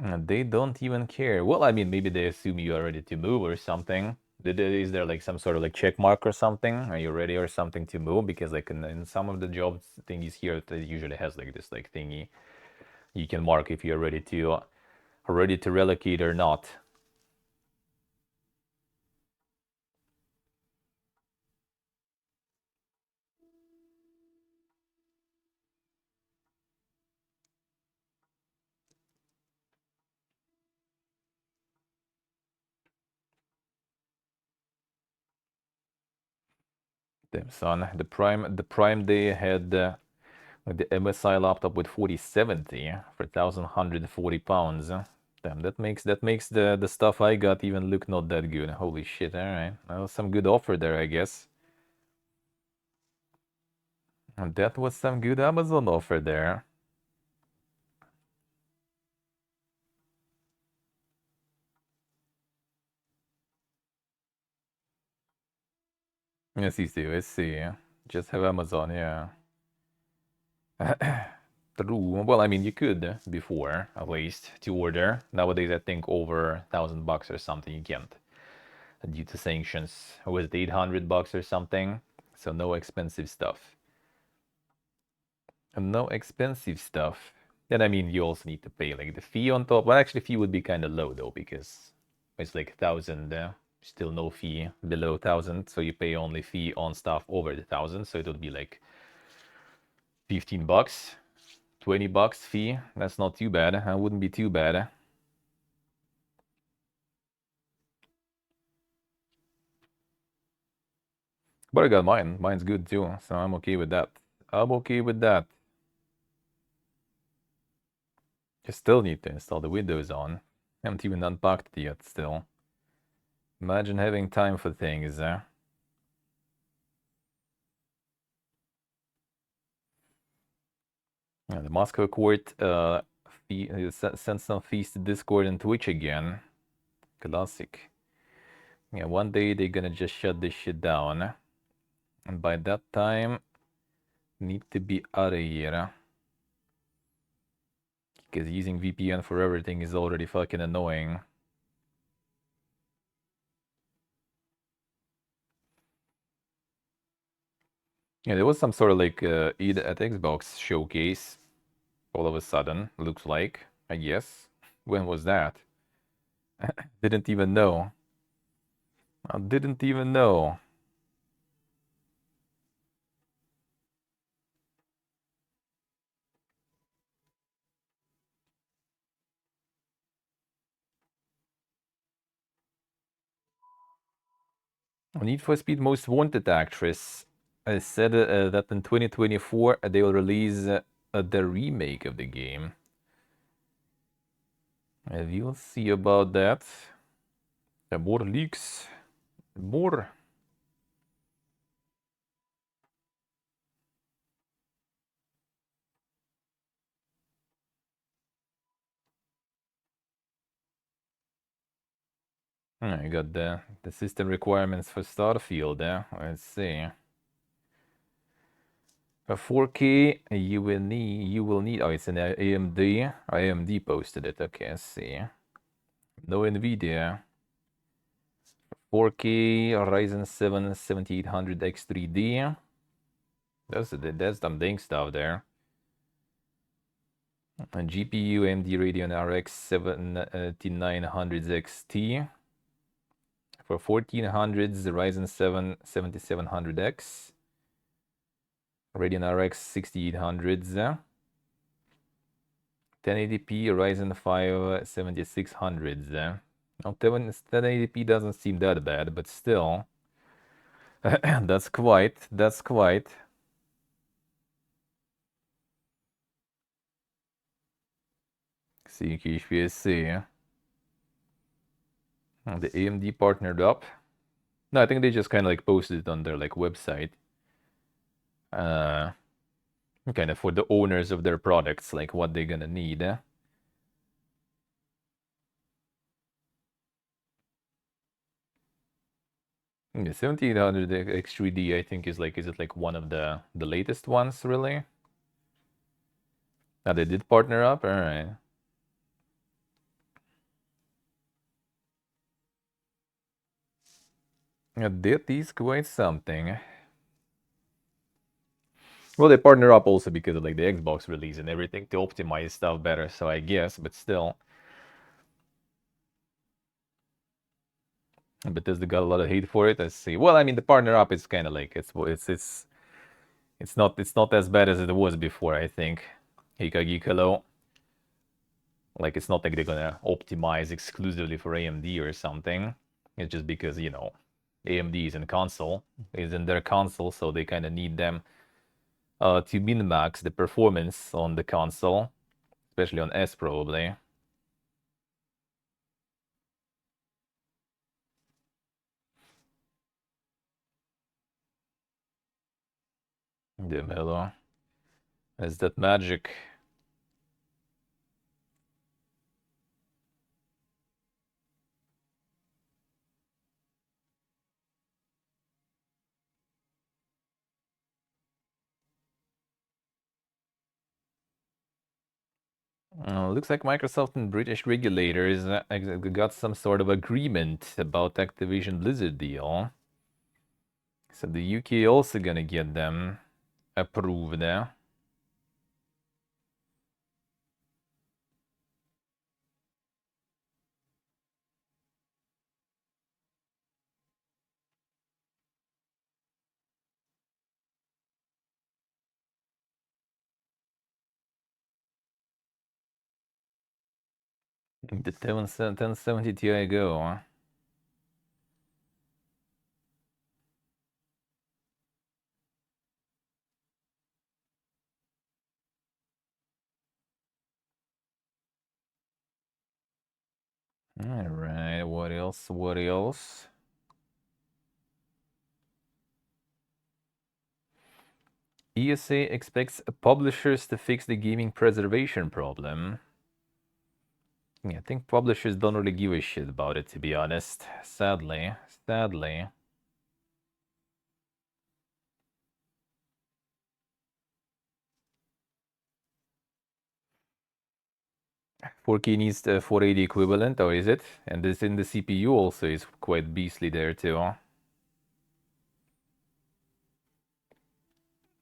And they don't even care. Well, I mean, maybe they assume you are ready to move or something. Is there like some sort of like check mark or something? Are you ready or something to move? Because like in some of the jobs thingies here, it usually has like this like thingy you can mark if you're ready to relocate or not. Damn son, the Prime Day had like the MSI laptop with 4070 for 1,140 pounds. Damn, that makes the stuff I got even look not that good. Holy shit! All right, well, some good offer there, I guess. And that was some good Amazon offer there. Yes, you see, I see. Just have Amazon, yeah. True. Well, I mean, you could before, at least, to order. Nowadays, I think over $1,000 or something you can't, due to sanctions. Was it $800 or something? So no expensive stuff. And no expensive stuff. Then I mean, you also need to pay like the fee on top. Well, actually, fee would be kind of low though because it's like 1,000. Still no fee below 1,000, so you pay only fee on stuff over the 1,000. So it would be like $15, $20 fee. That's not too bad. That wouldn't be too bad. But I got mine. Mine's good too, so I'm okay with that. I'm okay with that. You still need to install the Windows on. Haven't even unpacked it yet still. Imagine having time for things. Yeah, the Moscow court sent some fees to Discord and Twitch again. Classic. Yeah, one day they're gonna just shut this shit down. And by that time, need to be out of here. Because using VPN for everything is already fucking annoying. Yeah, there was some sort of like EA at Xbox showcase all of a sudden, looks like, I guess. When was that? Didn't even know. I didn't even know. Need for Speed Most Wanted actress said that in 2024 they will release the remake of the game. We'll see about that. More leaks. More. I got the system requirements for Starfield there. Let's see. A 4K you will need oh, it's an AMD posted it. Okay, let's see. No Nvidia. 4K Ryzen 7 7800X3D. That's some dang stuff there. And GPU AMD Radeon RX 7900 XT. For 1400s, the Ryzen 7 7700X. Radeon RX 6800s. 1080p Ryzen 5 7600s. Now 1080p doesn't seem that bad, but still. That's quite. CQHPSC. The AMD partnered up. No, I think they just kind of like posted it on their like website. Kind of for the owners of their products, like what they're gonna need. The 7800 X3D, I think, is it like one of the latest ones, really? They did partner up? Alright. That is quite something. Well, they partner up also because of like the Xbox release and everything to optimize stuff better, so I guess, but still. Bethesda got a lot of hate for it. Let's see. Well, I mean, the partner up is kind of like it's not as bad as it was before. I think Hikage Hello. Like it's not like they're gonna optimize exclusively for AMD or something. It's just because AMD is in their console, so they kind of need them to min-max the performance on the console, especially on S probably. Dímelo. Is that magic? Looks like Microsoft and British regulators got some sort of agreement about Activision Blizzard deal. So the UK also gonna get them approved. The 1070 Ti Go. All right, what else? What else? ESA expects publishers to fix the gaming preservation problem. Yeah, I think publishers don't really give a shit about it, to be honest. Sadly. 4K needs the 480 equivalent, or is it? And this in the CPU also is quite beastly there too.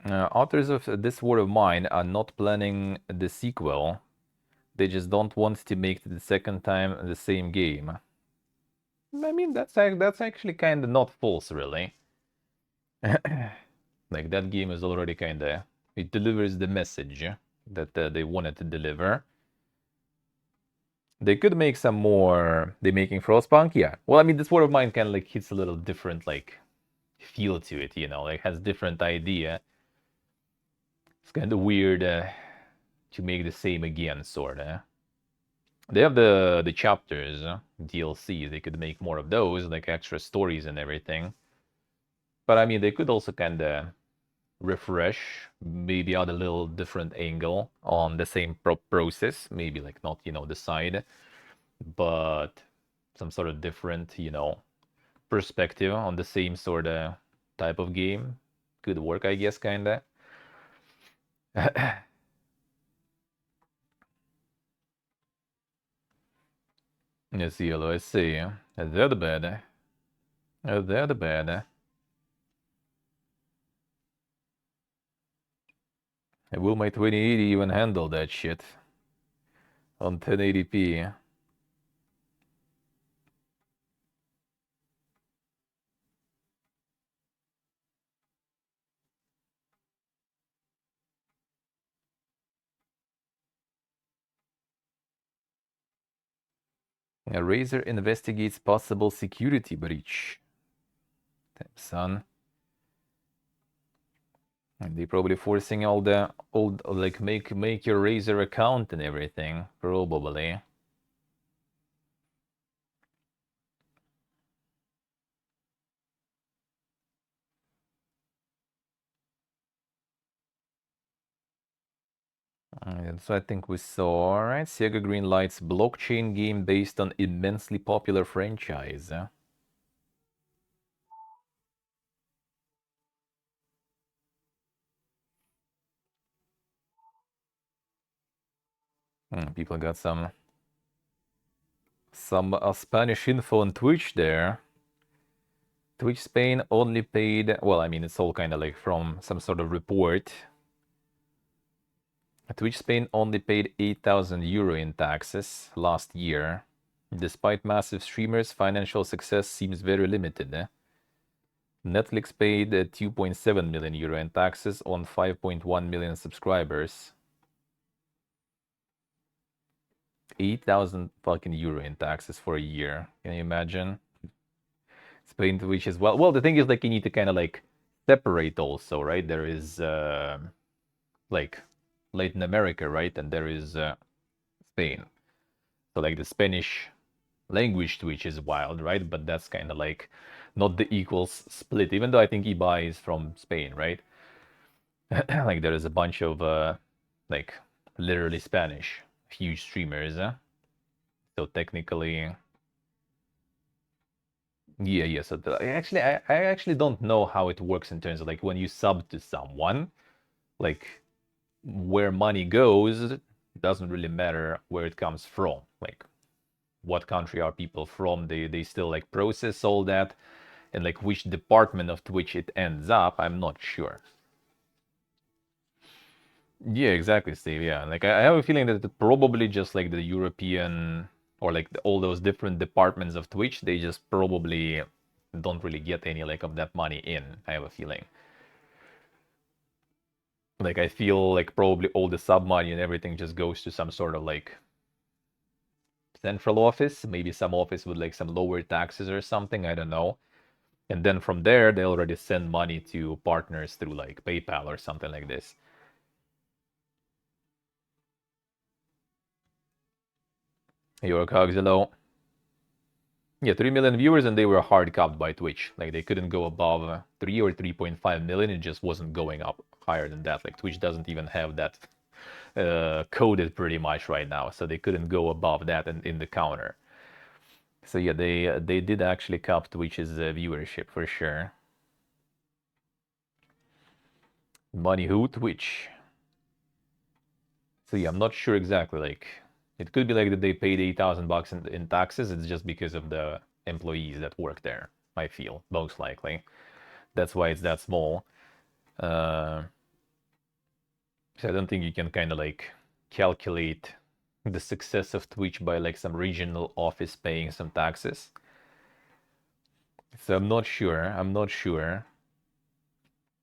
Authors of This War of Mine are not planning the sequel. They just don't want to make it the second time the same game. I mean, that's actually kind of not false, really. Like, that game is already kind of... It delivers the message that they wanted to deliver. They could make some more... They're making Frostpunk? Yeah. Well, I mean, This War of Mine kind of, like, hits a little different, like, feel to it, you know? Like, has different idea. It's kind of weird to make the same again, sorta. They have the chapters, DLC. They could make more of those, like extra stories and everything. But I mean, they could also kind of refresh, maybe add a little different angle on the same process. Maybe like not, you know, the side, but some sort of different, you know, perspective on the same sort of type of game. Could work, I guess, kind of. Yes, yellow, I see. They're the bad. They're the bad. Will my 2080 even handle that shit on 1080p? Razer investigates possible security breach. Damn, son. And they probably forcing all the old, like, make your Razer account and everything, probably. And so I think we saw, alright, Sega greenlights blockchain game based on immensely popular franchise. People got some Spanish info on Twitch there. Twitch Spain only paid, well, I mean, it's all kind of like from some sort of report. Twitch Spain only paid 8,000 euro in taxes last year. Despite massive streamers, financial success seems very limited. Netflix paid 2.7 million euro in taxes on 5.1 million subscribers. 8,000 fucking euro in taxes for a year. Can you imagine? Spain, Twitch as well. Well, the thing is, like, you need to kind of like separate also, right? There is like Latin America, right? And there is Spain. So like the Spanish language Twitch is wild, right? But that's kind of like not the equals split, even though I think Ibai is from Spain, right? Like there is a bunch of like literally Spanish huge streamers. So technically, yeah. So I actually don't know how it works in terms of like when you sub to someone, like where money goes doesn't really matter where it comes from. Like what country are people from? They still like process all that, and like which department of Twitch it ends up, I'm not sure. Yeah, exactly, Steve. Yeah, like I have a feeling that it probably just like the European or like all those different departments of Twitch, they just probably don't really get any like of that money in. I have a feeling. Like I feel like probably all the sub money and everything just goes to some sort of like central office, maybe some office with like some lower taxes or something. I don't know. And then from there, they already send money to partners through like PayPal or something like this. Your cogs hello. Yeah, 3 million viewers, and they were hard capped by Twitch. Like they couldn't go above 3 or 3.5 million. It just wasn't going up higher than that. Like Twitch doesn't even have that coded pretty much right now, so they couldn't go above that in the counter. So yeah, they did actually cap Twitch's viewership for sure. Money who? Twitch. So yeah, I'm not sure exactly. Like it could be like that they paid 8,000 bucks in taxes. It's just because of the employees that work there. I feel most likely that's why it's that small. So I don't think you can kind of like calculate the success of Twitch by like some regional office paying some taxes. So I'm not sure. I'm not sure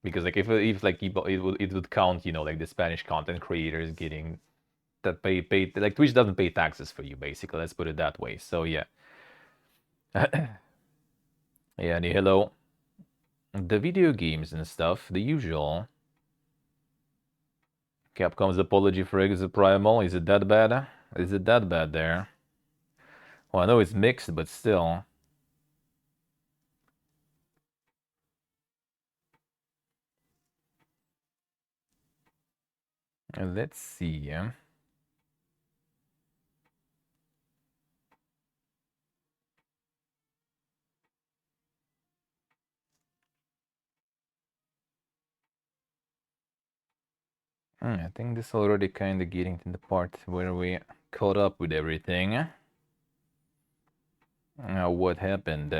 because like if like it would count, you know, like the Spanish content creators getting that pay like Twitch doesn't pay taxes for you basically. Let's put it that way. So yeah. Yeah, and hello. The video games and stuff, the usual. Capcom's apology for Exoprimal. Is it that bad? Is it that bad there? Well, I know it's mixed, but still. Let's see. I think this already kind of getting to the part where we caught up with everything. What happened?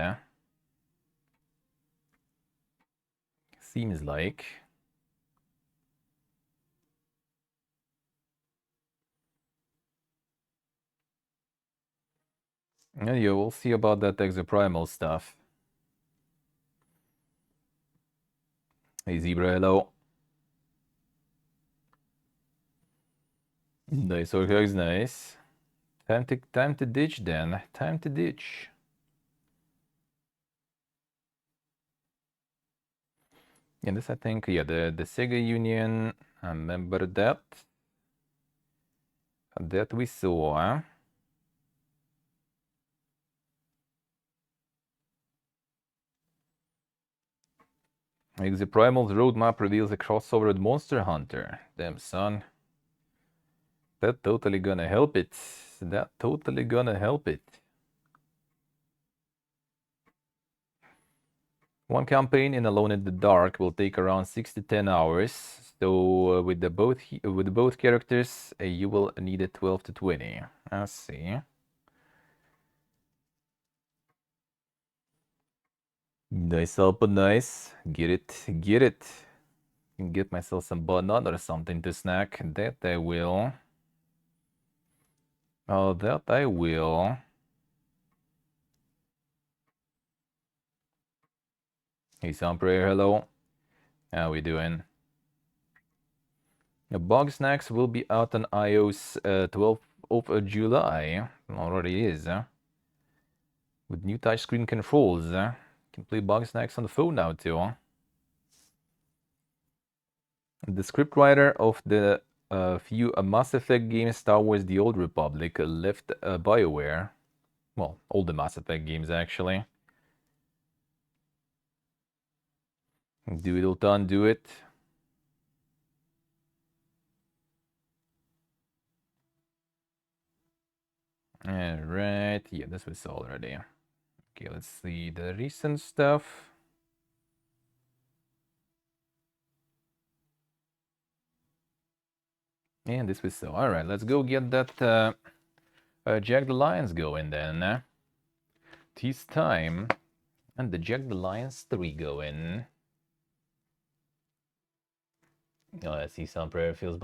Seems like. Yeah, we'll see about that Exoprimal stuff. Hey, Zebra, hello. Nice, Orcog's nice. Time to ditch then. Time to ditch. Yeah, this I think, yeah, the Sega Union, I remember that. That we saw. Exoprimal's roadmap reveals a crossover with Monster Hunter. Damn, son. That totally gonna help it. That totally gonna help it. One campaign in Alone in the Dark will take around 6 to 10 hours. So with both characters, you will need a 12 to 20. I see. Nice, Alpa, nice. Get it, get it. Can get myself some banana or something to snack. That I will. Oh, that I will. Hey, Sunprayer, hello. How we doing? Bug Snacks will be out on iOS 12th of July. Already is. With new touchscreen controls. Can play Bug Snacks on the phone now too. The scriptwriter of the few Mass Effect games, Star Wars The Old Republic, left BioWare. Well, all the Mass Effect games actually. Do it, Ultan, do it. Alright, yeah, this was already. Okay, let's see the recent stuff. And this was so. Alright, let's go get that Jack the Lions going then. Tis time. And the Jack the Lions 3 going. Oh, I see some prayer feels